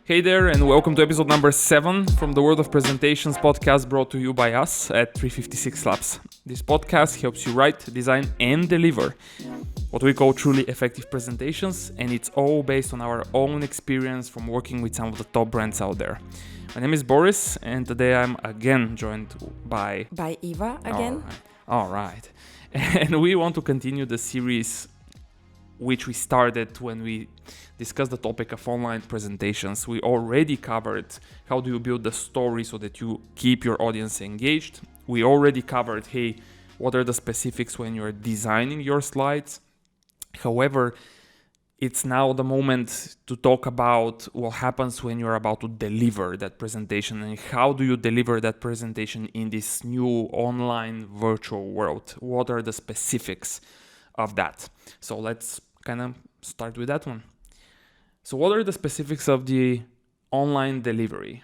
Hey there, and welcome to episode number 7 from the World of Presentations podcast brought to you by us at 356 Labs. This podcast helps you write, design, and deliver what we call truly effective presentations, and it's all based on our own experience from working with some of the top brands out there. My name is Boris, and today I'm again joined by Eva again. All right. And we want to continue the series which we started when we discussed the topic of online presentations. We already covered how do you build the story so that you keep your audience engaged. We already covered, hey, what are the specifics when you're designing your slides? However, it's now the moment to talk about what happens when you're about to deliver that presentation and how do you deliver that presentation in this new online virtual world. What are the specifics of that? So let's kind of start with that one. So what are the specifics of the online delivery?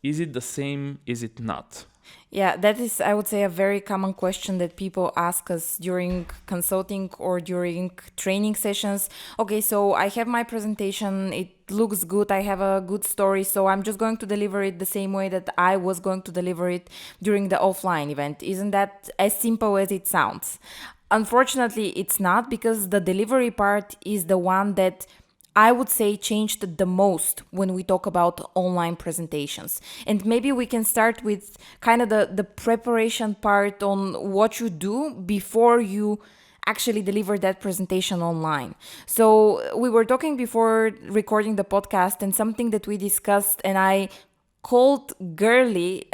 Is it the same? Is it not? Yeah, that is, I would say, a very common question that people ask us during consulting or during training sessions. Okay, so I have my presentation, it looks good, I have a good story, so I'm just going to deliver it the same way that I was going to deliver it during the offline event. Isn't that as simple as it sounds? Unfortunately, it's not, because the delivery part is the one that I would say changed the most when we talk about online presentations. And maybe we can start with kind of the preparation part on what you do before you actually deliver that presentation online. So we were talking before recording the podcast, and something that we discussed and I called girly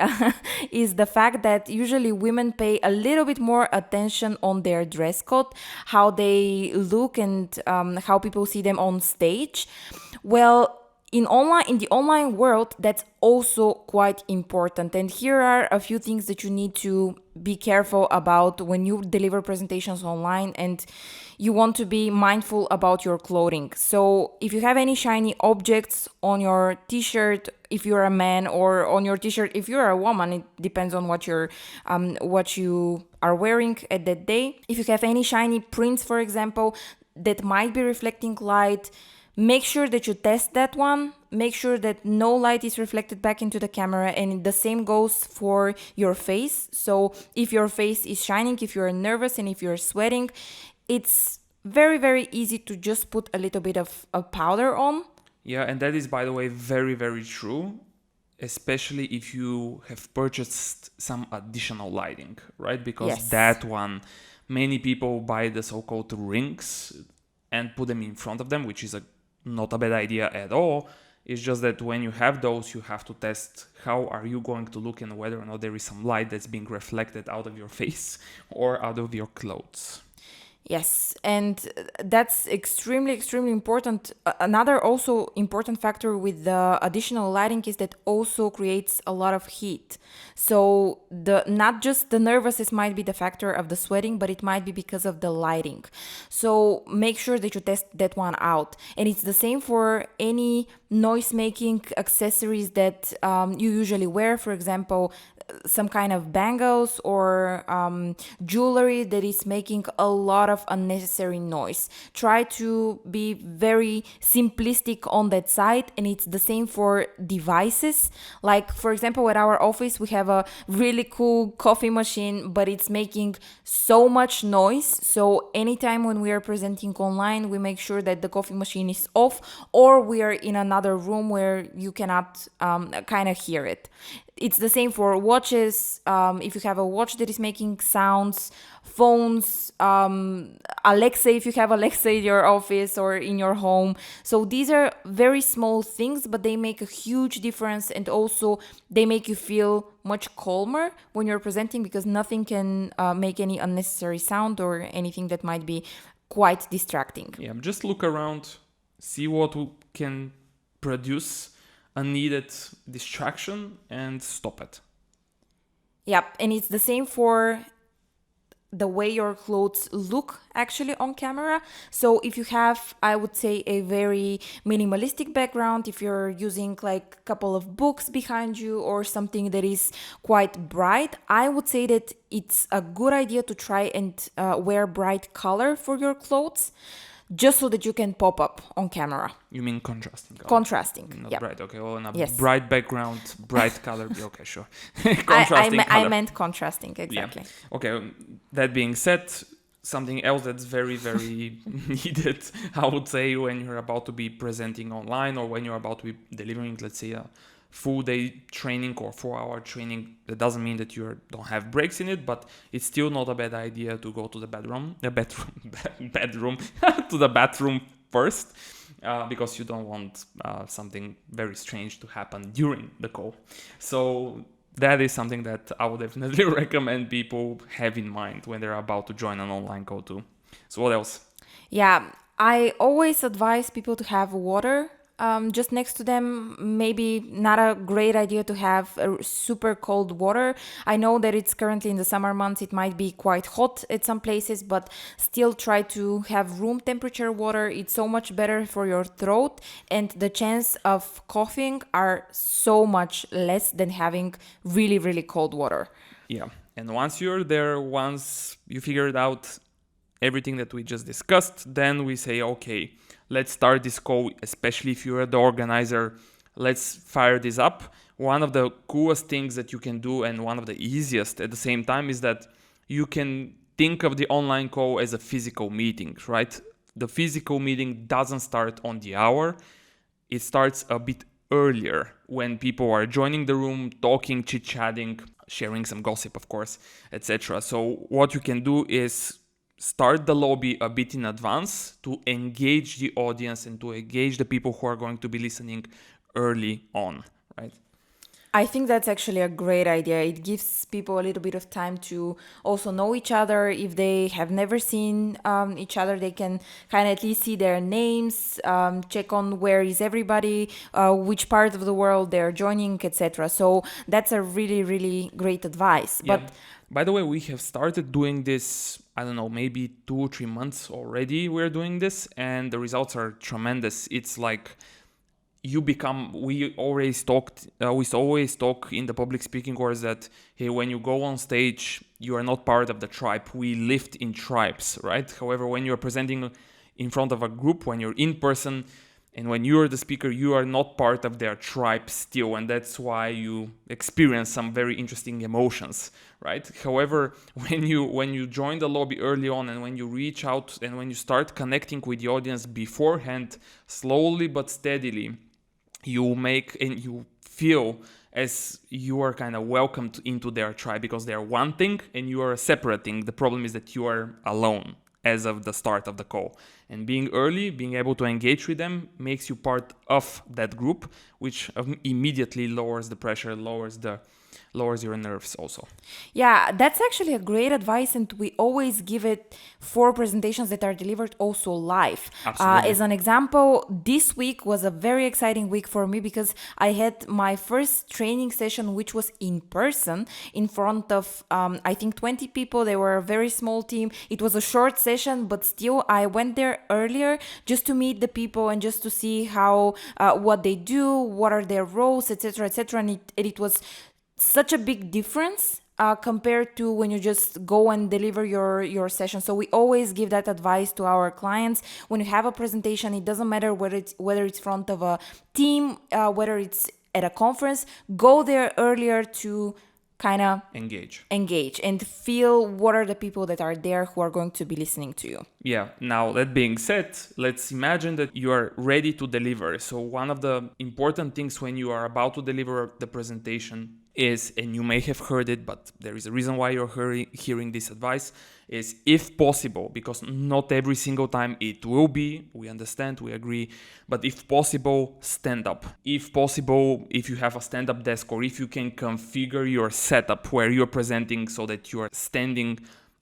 is the fact that usually women pay a little bit more attention on their dress code, how they look, and how people see them on stage. Well, in the online world, that's also quite important. And here are a few things that you need to be careful about when you deliver presentations online, and you want to be mindful about your clothing. So if you have any shiny objects on your t-shirt, if you're a man, or on your t-shirt if you're a woman, it depends on what you are wearing at that day. If you have any shiny prints, for example, that might be reflecting light, make sure that you test that one. Make sure that no light is reflected back into the camera, and the same goes for your face. So if your face is shining, if you're nervous, and if you're sweating, it's very, very easy to just put a little bit of a powder on. Yeah, and that is, by the way, very, very true, especially if you have purchased some additional lighting, right? Because Yes. that one, many people buy the so-called rings and put them in front of them, which is not a bad idea at all. It's just that when you have those, you have to test how are you going to look and whether or not there is some light that's being reflected out of your face or out of your clothes. Yes, and that's extremely, extremely important. Another also important factor with the additional lighting is that also creates a lot of heat. So not just the nervousness might be the factor of the sweating, but it might be because of the lighting. So make sure that you test that one out. And it's the same for any noise-making accessories that you usually wear. For example, some kind of bangles or jewelry that is making a lot of unnecessary noise. Try to be very simplistic on that side, and it's the same for devices. Like, for example, at our office, we have a really cool coffee machine, but it's making so much noise. So anytime when we are presenting online, we make sure that the coffee machine is off, or we are in another room where you cannot kind of hear it. It's the same for watches. If you have a watch that is making sounds, phones, Alexa, if you have Alexa in your office or in your home. So these are very small things, but they make a huge difference, and also they make you feel much calmer when you're presenting, because nothing can make any unnecessary sound or anything that might be quite distracting. Yeah, just look around, see what can produce unneeded distraction and stop it. Yep, and it's the same for the way your clothes look actually on camera. So if you have, I would say, a very minimalistic background, if you're using like a couple of books behind you or something that is quite bright, I would say that it's a good idea to try and wear bright color for your clothes. just so that you can pop up on camera. You mean contrasting color? Contrasting, Not yeah. bright, okay. Well, on a Yes. bright background, bright color. Okay, sure. I Contrasting color. meant contrasting, exactly. Okay, that being said, something else that's very, very needed, I would say, when you're about to be presenting online or when you're about to be delivering, let's say, a full day training or 4-hour training. That doesn't mean that you don't have breaks in it, but it's still not a bad idea to go to the bedroom to the bathroom first, because you don't want something very strange to happen during the call. So that is something that I would definitely recommend people have in mind when they're about to join an online call too. So what else? Yeah, I always advise people to have water just next to them. Maybe not a great idea to have a super cold water. I know that it's currently in the summer months, it might be quite hot at some places, but still try to have room temperature water. It's so much better for your throat, and the chance of coughing are so much less than having really, really cold water. Yeah, and once you're there, once you figured out everything that we just discussed, then we say, okay, let's start this call, especially if you're the organizer. Let's fire this up. One of the coolest things that you can do, and one of the easiest at the same time, is that you can think of the online call as a physical meeting, right? The physical meeting doesn't start on the hour. It starts a bit earlier when people are joining the room, talking, chit-chatting, sharing some gossip, of course, etc. So what you can do is start the lobby a bit in advance to engage the audience and to engage the people who are going to be listening early on, right? I think that's actually a great idea. It gives people a little bit of time to also know each other. If they have never seen each other, they can kind of at least see their names, check on where is everybody, which part of the world they're joining, etc. So that's a really, really great advice. Yeah. But by the way, we have started doing this, I don't know, maybe 2 or 3 months already we're doing this, and the results are tremendous. It's like we always talk in the public speaking course that, hey, when you go on stage, you are not part of the tribe. We lift in tribes, right? However, when you're presenting in front of a group, when you're in person, and when you're the speaker, you are not part of their tribe still, and that's why you experience some very interesting emotions, right? However, when you join the lobby early on, and when you reach out and when you start connecting with the audience beforehand, slowly but steadily, you make and you feel as you are kind of welcomed into their tribe, because they are one thing and you are a separate thing. The problem is that you are alone as of the start of the call, and being early, being able to engage with them, makes you part of that group, which immediately lowers the pressure, lowers your nerves also. yeah, that's actually a great advice, and we always give it for presentations that are delivered also live. Absolutely. As an example, this week was a very exciting week for me because I had my first training session, which was in person in front of, I think, 20 people. They were a very small team. It was a short session, but still I went there earlier just to meet the people and just to see how, what they do, what are their roles, etc., etc. And it was such a big difference compared to when you just go and deliver your session. So we always give that advice to our clients. When you have a presentation, it doesn't matter whether it's front of a team, whether it's at a conference, go there earlier to kind of engage and feel what are the people that are there who are going to be listening to you. Yeah, now that being said, let's imagine that you are ready to deliver. So one of the important things when you are about to deliver the presentation is, and you may have heard it, but there is a reason why you're hearing this advice, is if possible, because not every single time it will be, we understand, we agree, but if possible, stand up. If possible, if you have a stand-up desk, or if you can configure your setup where you're presenting so that you are standing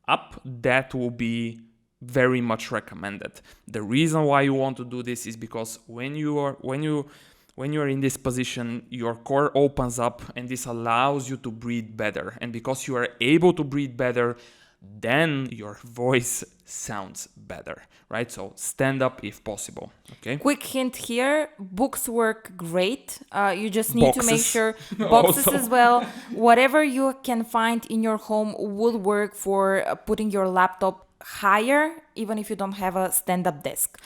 up, that will be very much recommended. The reason why you want to do this is because when you are in this position, your core opens up, and this allows you to breathe better. And because you are able to breathe better, then your voice sounds better, right? So stand up if possible, okay? Quick hint here, books work great. You just need to make sure, boxes as well, whatever you can find in your home would work for putting your laptop higher, even if you don't have a stand-up desk.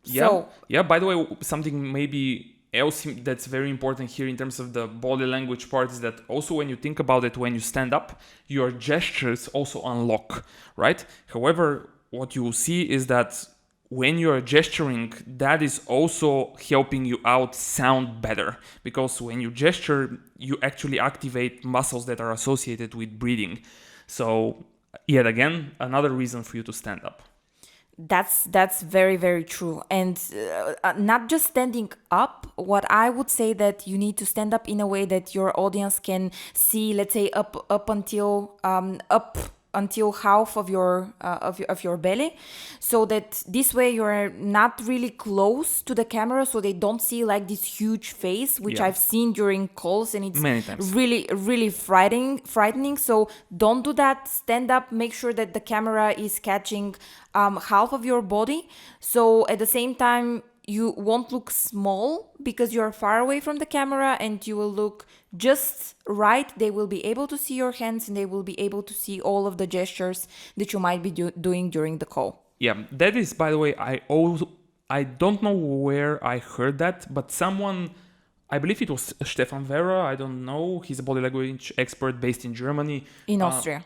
Yeah. So Yeah. By the way, something maybe else that's very important here in terms of the body language part is that also when you think about it, when you stand up, your gestures also unlock, right? However, what you will see is that when you're gesturing, that is also helping you out sound better, because when you gesture, you actually activate muscles that are associated with breathing. So yet again, another reason for you to stand up. that's very, very true. And not just standing up, what I would say that you need to stand up in a way that your audience can see, let's say up until half of your belly, so that this way you're not really close to the camera, so they don't see like this huge face, which Yeah. I've seen during calls, and it's Many times. really, really frightening. So don't do that. Stand up, make sure that the camera is catching half of your body, so at the same time you won't look small because you're far away from the camera, and you will look just right. They will be able to see your hands, and they will be able to see all of the gestures that you might be doing during the call. Yeah, that is, by the way, I don't know where I heard that, but someone, I believe it was Stefan Vera, I don't know, he's a body language expert based in Germany. In Austria.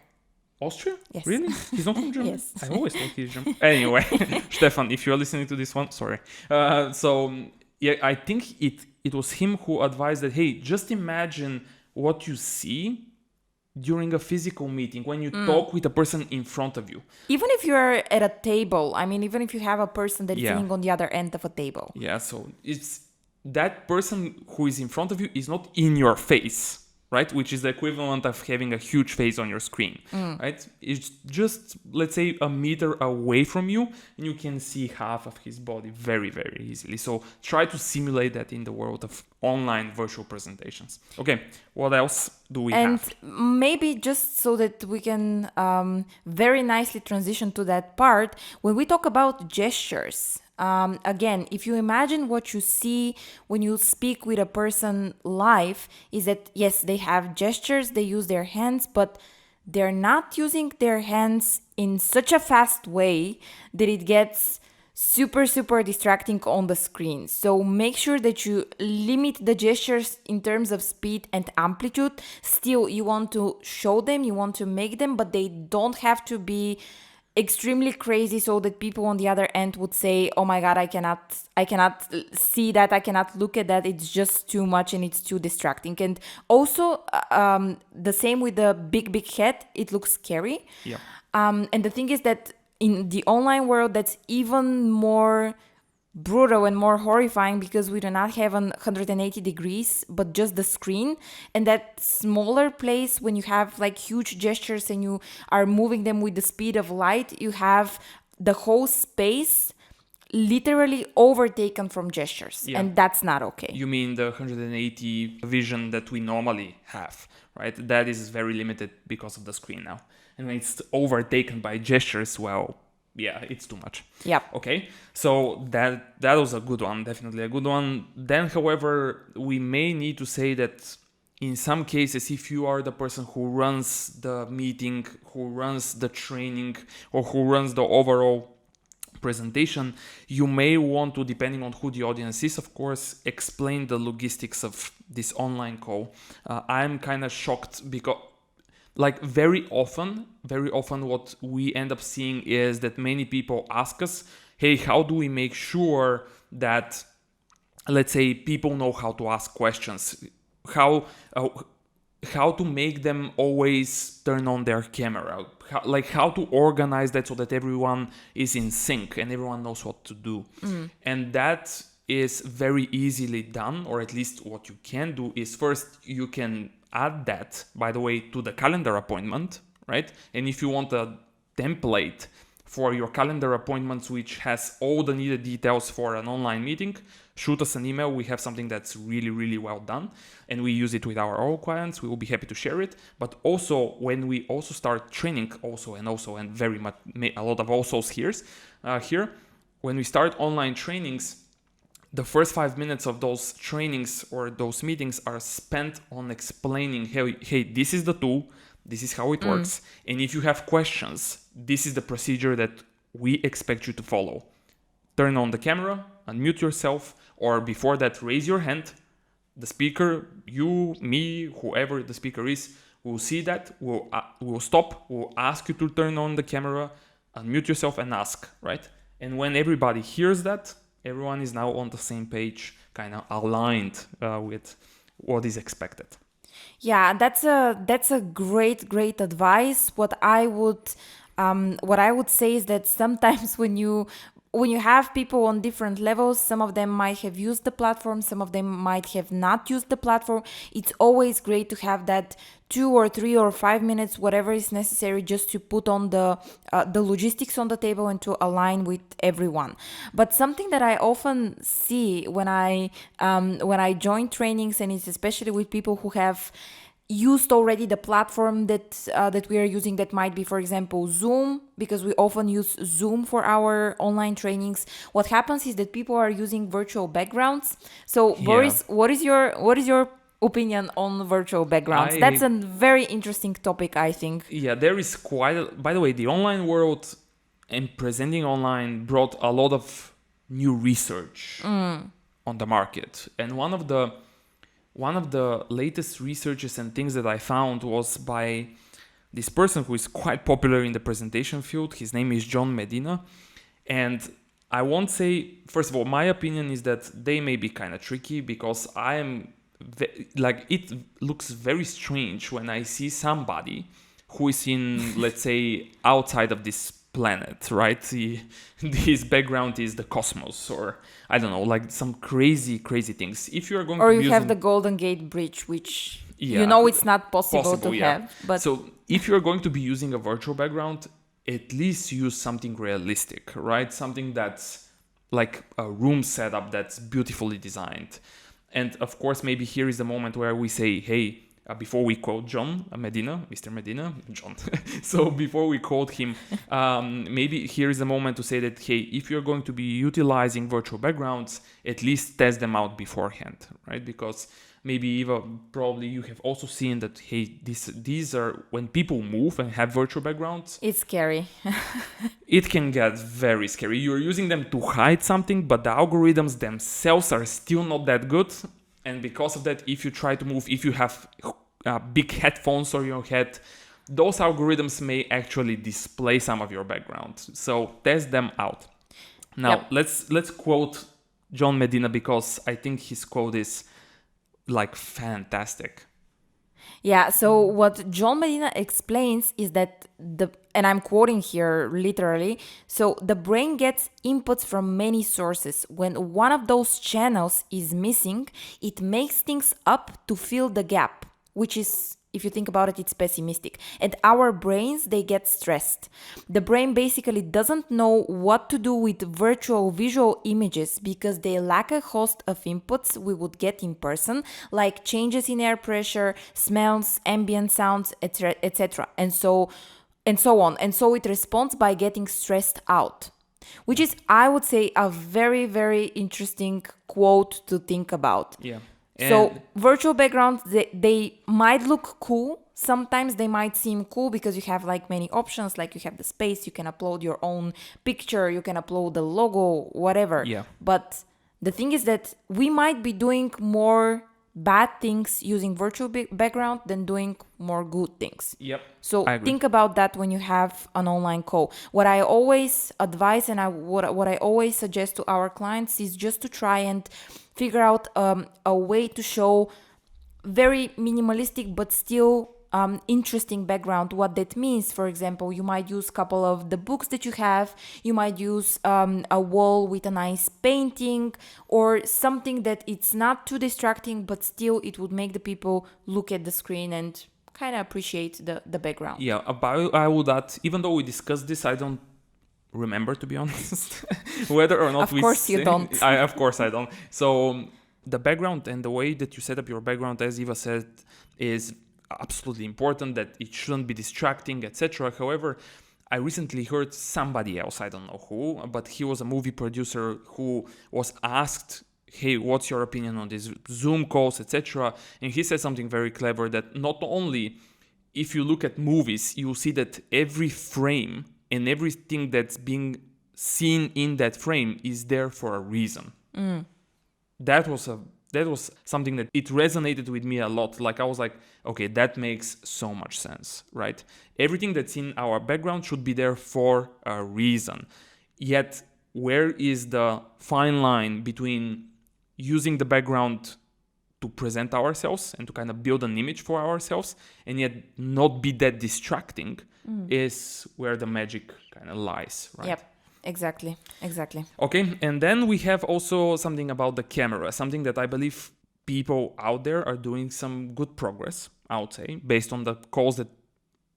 Austria? Yes. Really? He's not from Germany? Yes. I always thought he's German. Anyway, Stefan, if you're listening to this one, sorry. Yeah, I think it was him who advised that, hey, just imagine what you see during a physical meeting when you talk with a person in front of you. Even if you're at a table, I mean, even if you have a person that's Yeah. sitting on the other end of a table. Yeah, so it's that person who is in front of you is not in your face, right? Which is the equivalent of having a huge face on your screen, right? It's just, let's say, a meter away from you, and you can see half of his body very, very easily. So try to simulate that in the world of online virtual presentations. Okay, what else do we And have? maybe just so that we can very nicely transition to that part, when we talk about gestures, again, if you imagine what you see when you speak with a person live, is that yes, they have gestures, they use their hands, but they're not using their hands in such a fast way that it gets super distracting on the screen. So make sure that you limit the gestures in terms of speed and amplitude. Still, you want to show them, you want to make them, but they don't have to be extremely crazy so that people on the other end would say, oh my god, I cannot see that, I cannot look at that, it's just too much and it's too distracting. And also the same with the big head, it looks scary. Yeah. And the thing is that in the online world, that's even more brutal and more horrifying, because we do not have 180 degrees but just the screen, and that smaller place, when you have like huge gestures and you are moving them with the speed of light, you have the whole space literally overtaken from gestures. Yeah. And that's not okay. You mean the 180 vision that we normally have, right? That is very limited because of the screen now. And when it's overtaken by gestures, well, yeah, it's too much. Yeah. Okay, so that was a good one, definitely a good one. Then, however, we may need to say that in some cases, if you are the person who runs the meeting, who runs the training, or who runs the overall presentation, you may want to, depending on who the audience is, of course, explain the logistics of this online call. I'm kind of shocked because, like, very often what we end up seeing is that many people ask us, hey, how do we make sure that, let's say, people know how to ask questions, how to make them always turn on their camera, how to organize that so that everyone is in sync and everyone knows what to do. And that is very easily done, or at least what you can do is, first you can add that, by the way, to the calendar appointment, right? And if you want a template for your calendar appointments which has all the needed details for an online meeting, shoot us an email. We have something that's really well done, and we use it with our own clients. We will be happy to share it. But also, when we also start training, and very much a lot of alsos here, when we start online trainings, the first 5 minutes of those trainings or those meetings are spent on explaining, hey, this is the tool, this is how it works. And if you have questions, this is the procedure that we expect you to follow. Turn on the camera, unmute yourself, or before that, raise your hand. The speaker, you, me, whoever the speaker is, will see that, will stop, will ask you to turn on the camera, unmute yourself and ask, right? And when everybody hears that, everyone is now on the same page, kind of aligned with what is expected. Yeah, that's a great advice. What I would say is that sometimes when you have people on different levels, some of them might have used the platform, some of them might have not used the platform. It's always great to have that 2 or 3 or 5 minutes, whatever is necessary, just to put on the logistics on the table and to align with everyone. But something that I often see when I join trainings, and it's especially with people who have used already the platform that we are using, that might be, for example, Zoom, because we often use Zoom for our online trainings. What happens is that people are using virtual backgrounds. So Boris, what is your opinion on virtual backgrounds? That's a very interesting topic, I think. Yeah, there is by the way, the online world and presenting online brought a lot of new research on the market. And one of the latest researches and things that I found was by this person who is quite popular in the presentation field. His name is John Medina. And I won't say, first of all, my opinion is that they may be kind of tricky, because it looks very strange when I see somebody who is in, let's say, outside of this planet, right? His background is the cosmos, or I don't know, like some crazy things. If you are going, or you have the Golden Gate Bridge, which it's not possible to have. But so if you're going to be using a virtual background, at least use something realistic, right? Something that's like a room setup that's beautifully designed. And of course, maybe here is the moment where we say, hey, before we quote John Medina, Mr. Medina, John. So before we quote him, maybe here is the moment to say that, hey, if you're going to be utilizing virtual backgrounds, at least test them out beforehand, right? Because maybe even probably you have also seen that, hey, these are, when people move and have virtual backgrounds, it's scary. It can get very scary. You're using them to hide something, but the algorithms themselves are still not that good. And because of that, if you try to move, if you have big headphones on your head, those algorithms may actually display some of your background. So test them out. Now, let's quote John Medina, because I think his quote is like fantastic. Yeah, so what John Medina explains is that and I'm quoting here literally, so the brain gets inputs from many sources. When one of those channels is missing, it makes things up to fill the gap, which is, if you think about it, it's pessimistic. And our brains, they get stressed. The brain basically doesn't know what to do with virtual visual images because they lack a host of inputs we would get in person, like changes in air pressure, smells, ambient sounds, etc. And so on. And so it responds by getting stressed out, which is, I would say, a very, very interesting quote to think about. Yeah. So virtual backgrounds, they might look cool. Sometimes they might seem cool because you have like many options, like you have the space, you can upload your own picture, you can upload the logo, whatever. Yeah. But the thing is that we might be doing more bad things using virtual background than doing more good things. Yep. So think about that when you have an online call. What I always advise and what I always suggest to our clients is just to try and figure out a way to show very minimalistic but still interesting background. What that means, for example, you might use a couple of the books that you have, you might use a wall with a nice painting or something that it's not too distracting, but still it would make the people look at the screen and kind of appreciate the background. Yeah, I would add, even though we discussed this, I don't remember, to be honest, whether or not of course you don't. Of course I don't. So the background and the way that you set up your background, as Eva said, is absolutely important, that it shouldn't be distracting, etc. However, I recently heard somebody else, I don't know who, but he was a movie producer who was asked, hey, what's your opinion on these Zoom calls, etc. And he said something very clever, that not only if you look at movies, you'll see that every frame and everything that's being seen in that frame is there for a reason. That was something that it resonated with me a lot. Like I was like, okay, that makes so much sense, right? Everything that's in our background should be there for a reason. Yet, where is the fine line between using the background to present ourselves and to kind of build an image for ourselves and yet not be that distracting is where the magic kind of lies, right? Yep. Exactly. Okay, and then we have also something about the camera, something that I believe people out there are doing some good progress, I would say, based on the calls that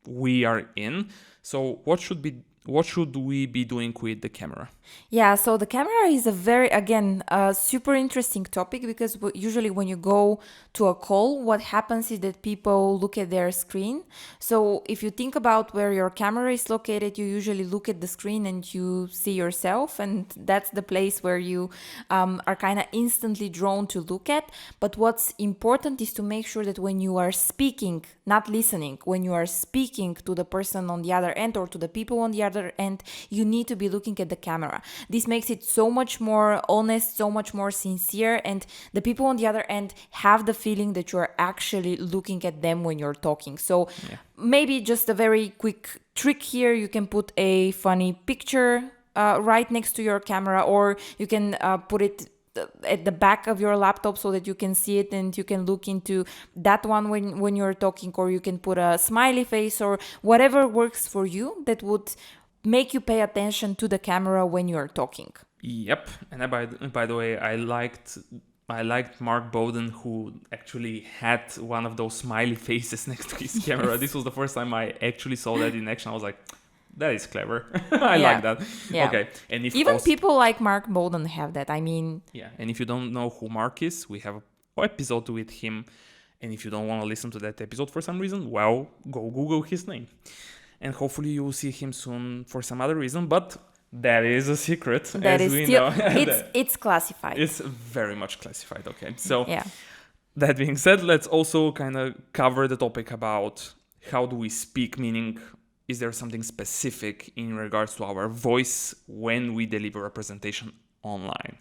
we are in. So what should we be doing with the camera? Yeah, so the camera is a very, again, super interesting topic because usually when you go to a call, what happens is that people look at their screen. So if you think about where your camera is located, you usually look at the screen and you see yourself, and that's the place where you are kind of instantly drawn to look at. But what's important is to make sure that when you are speaking, not listening, when you are speaking to the person on the other end or to the people on the other end, you need to be looking at the camera. This makes it so much more honest, so much more sincere, and the people on the other end have the feeling that you're actually looking at them when you're talking. So maybe just a very quick trick here, you can put a funny picture right next to your camera, or you can put it at the back of your laptop so that you can see it and you can look into that one when you're talking, or you can put a smiley face or whatever works for you that would make you pay attention to the camera when you're talking. Yep. And by the way, I liked Mark Bowden, who actually had one of those smiley faces next to his camera. This was the first time I actually saw that in action. I was like, that is clever. I like that. Yeah. Okay. And if even people like Mark Bowden have that. I mean, yeah. And if you don't know who Mark is, we have an episode with him. And if you don't want to listen to that episode for some reason, well, go Google his name. And hopefully you will see him soon for some other reason, but that is a secret. That is still, it's classified. It's very much classified, okay. So yeah. That being said, let's also kind of cover the topic about how do we speak, meaning is there something specific in regards to our voice when we deliver a presentation online?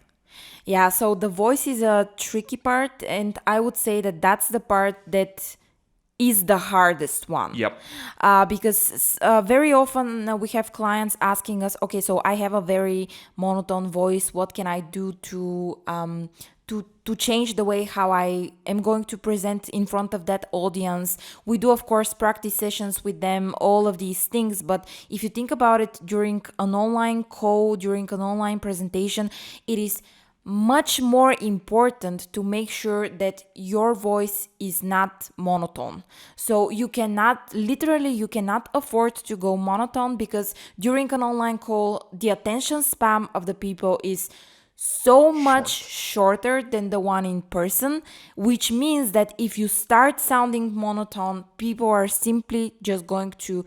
Yeah, so the voice is a tricky part, and I would say that that's the part that is the hardest one. Yep. Because very often we have clients asking us, okay, so I have a very monotone voice. What can I do to change the way how I am going to present in front of that audience? We do, of course, practice sessions with them, all of these things. But if you think about it, during an online call, during an online presentation, it is much more important to make sure that your voice is not monotone. So you cannot afford to go monotone, because during an online call, the attention span of the people is so much shorter than the one in person, which means that if you start sounding monotone, people are simply just going to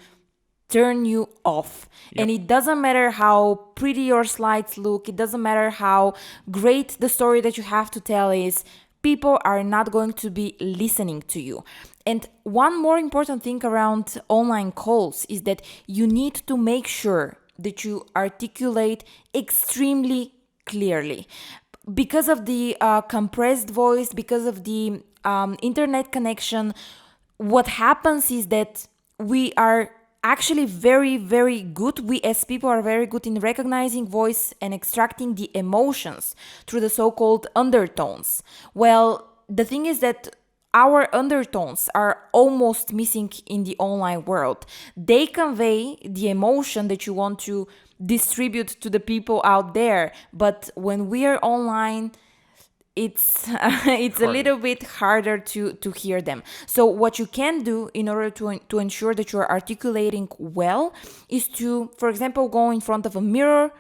turn you off. Yep. And it doesn't matter how pretty your slides look, it doesn't matter how great the story that you have to tell is, people are not going to be listening to you. And one more important thing around online calls is that you need to make sure that you articulate extremely clearly. Because of the compressed voice, because of the internet connection, what happens is that we are actually very, very good. We as people are very good in recognizing voice and extracting the emotions through the so-called undertones. Well, the thing is that our undertones are almost missing in the online world. They convey the emotion that you want to distribute to the people out there, but when we are online, it's a little bit harder to hear them. So what you can do in order to ensure that you're articulating well is to, for example, go in front of a mirror,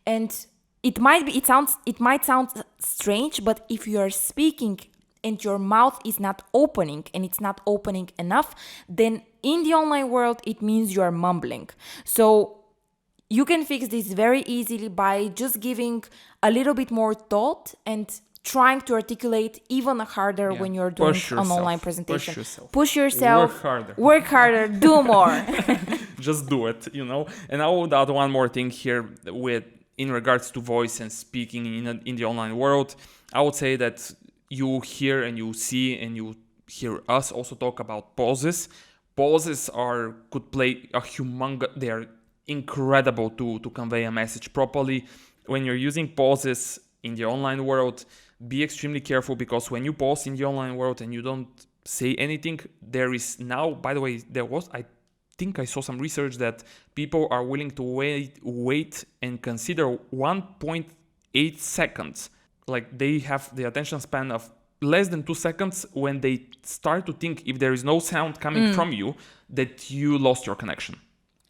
and it might sound strange, but if you are speaking and your mouth is not opening, and it's not opening enough, then in the online world it means you are mumbling. So you can fix this very easily by just giving a little bit more thought and trying to articulate even harder Yeah. when you're doing Push an yourself. online Push presentation. yourself. Push yourself. Work harder. Work harder. Do more. Just do it, you know. And I would add one more thing here with in regards to voice and speaking in the online world. I would say that you hear and you see and you hear us also talk about pauses. Pauses could play a humongous. They are incredible to convey a message properly. When you're using pauses in the online world, be extremely careful, because when you pause in the online world and you don't say anything, there is now, by the way, I think I saw some research that people are willing to wait and consider 1.8 seconds. Like they have the attention span of less than 2 seconds when they start to think, if there is no sound coming from you, that you lost your connection.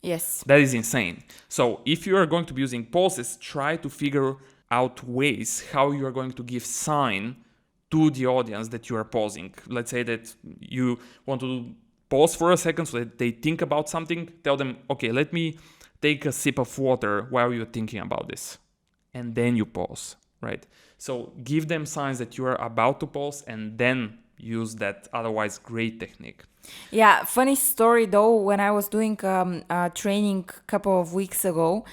Yes. That is insane. So if you are going to be using pauses, try to figure out ways how you are going to give sign to the audience that you are pausing. Let's say that you want to pause for a second so that they think about something. Tell them, okay, let me take a sip of water while you're thinking about this. And then you pause, right? So give them signs that you are about to pause, and then use that otherwise great technique. Yeah, funny story though, when I was doing training a couple of weeks ago,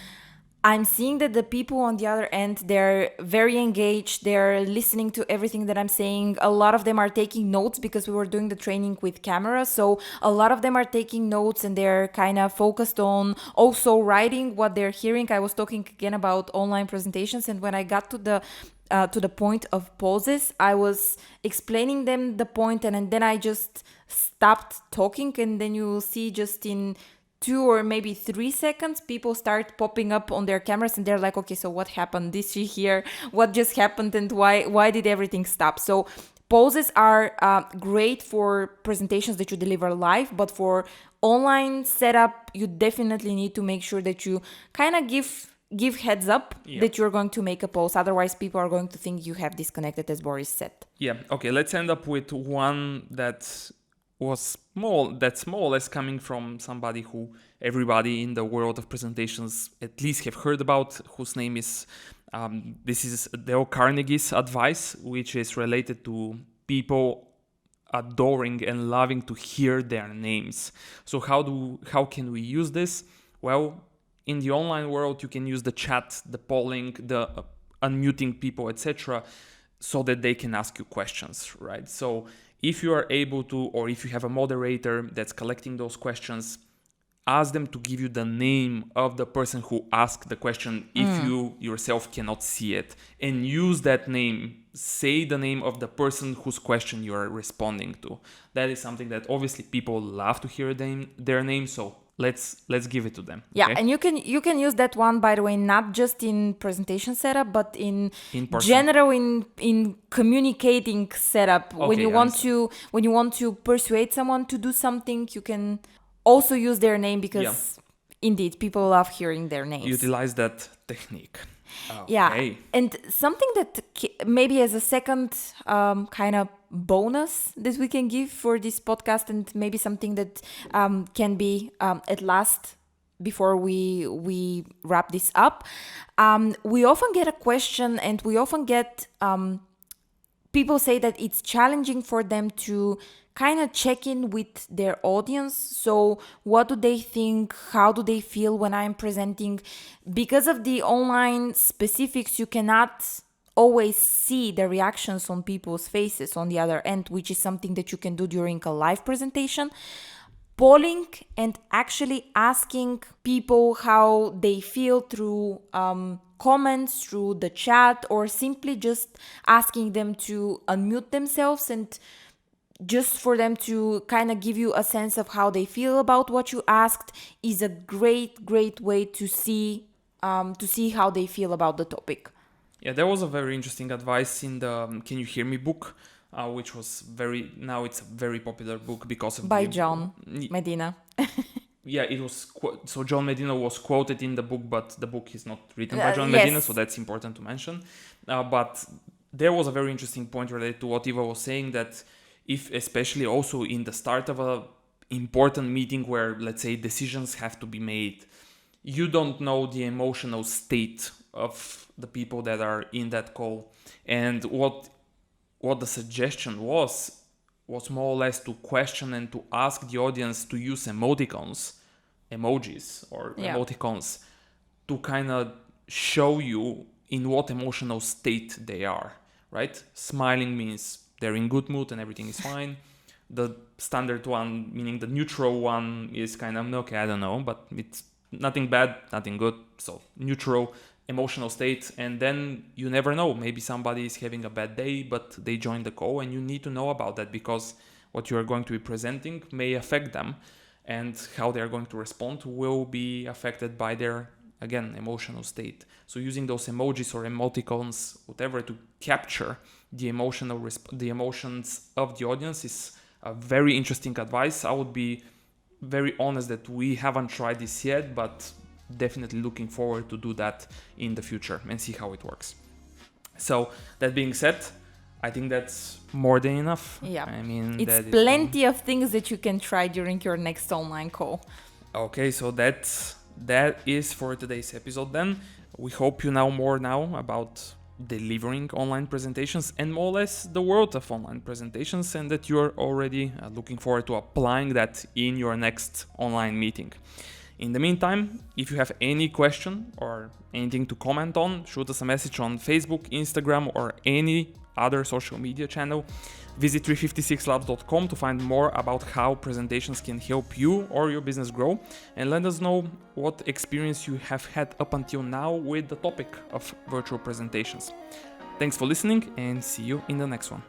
I'm seeing that the people on the other end, they're very engaged. They're listening to everything that I'm saying. A lot of them are taking notes because we were doing the training with camera. So a lot of them are taking notes and they're kind of focused on also writing what they're hearing. I was talking again about online presentations. And when I got to the point of pauses, I was explaining them the point, and then I just stopped talking. And then you will see just in 2 or maybe 3 seconds, people start popping up on their cameras and they're like, okay, so what happened? Did she hear what just happened, and why did everything stop? So pauses are great for presentations that you deliver live, but for online setup, you definitely need to make sure that you kind of give heads up that you're going to make a pause. Otherwise, people are going to think you have disconnected, as Boris said. Yeah, okay, let's end up with one that was that's more or less coming from somebody who everybody in the world of presentations at least have heard about, whose name is, this is Dale Carnegie's advice, which is related to people adoring and loving to hear their names. So how can we use this? Well, in the online world, you can use the chat, the polling, the unmuting people, etc., so that they can ask you questions, right? So if you are able to, or if you have a moderator that's collecting those questions, ask them to give you the name of the person who asked the question if you yourself cannot see it, and use that name. Say the name of the person whose question you are responding to. That is something that obviously people love to hear their name, so let's give it to them. Yeah, okay? and you can use that one, by the way, not just in presentation setup, but in person. general in communicating setup. When Okay, you want to persuade someone to do something, you can also use their name, because indeed people love hearing their names. Utilize that technique. Yeah, and something that maybe as a second kind of bonus that we can give for this podcast, and maybe something that can be at last before we wrap this up. We often get a question, and we often get people say that it's challenging for them to kind of check in with their audience. So what do they think? How do they feel when I'm presenting? Because of the online specifics, you cannot always see the reactions on people's faces on the other end, which is something that you can do during a live presentation. Polling and actually asking people how they feel through comments, through the chat, or simply just asking them to unmute themselves, and just for them to kind of give you a sense of how they feel about what you asked, is a great way to see how they feel about the topic. Yeah, there was a very interesting advice in the Can You Hear Me book, which was now it's a very popular book because of by John Medina. Yeah, it was so John Medina was quoted in the book, but the book is not written by John Medina, so that's important to mention. But there was a very interesting point related to what Eva was saying, that if, especially also in the start of a important meeting where, let's say, decisions have to be made, you don't know the emotional state of the people that are in that call. And what the suggestion was more or less to question and to ask the audience to use emojis or emoticons to kind of show you in what emotional state they are, right? Smiling means they're in good mood and everything is fine. The standard one, meaning the neutral one, is kind of, okay, I don't know, but it's nothing bad, nothing good. So neutral emotional state. And then you never know, maybe somebody is having a bad day, but they join the call, and you need to know about that, because what you are going to be presenting may affect them, and how they are going to respond will be affected by their, again, emotional state. So using those emojis or emoticons, whatever, to capture the emotions of the audience is a very interesting advice. I would be very honest that we haven't tried this yet, but definitely looking forward to do that in the future and see how it works. So that being said, I think that's more than enough. Yeah, I mean, it's plenty of things that you can try during your next online call. Okay, so that is for today's episode then. We hope you know more now about delivering online presentations and more or less the world of online presentations, and that you're already looking forward to applying that in your next online meeting. In the meantime, if you have any question or anything to comment on, shoot us a message on Facebook, Instagram, or any other social media channel. Visit 356labs.com to find more about how presentations can help you or your business grow, and let us know what experience you have had up until now with the topic of virtual presentations. Thanks for listening, and see you in the next one.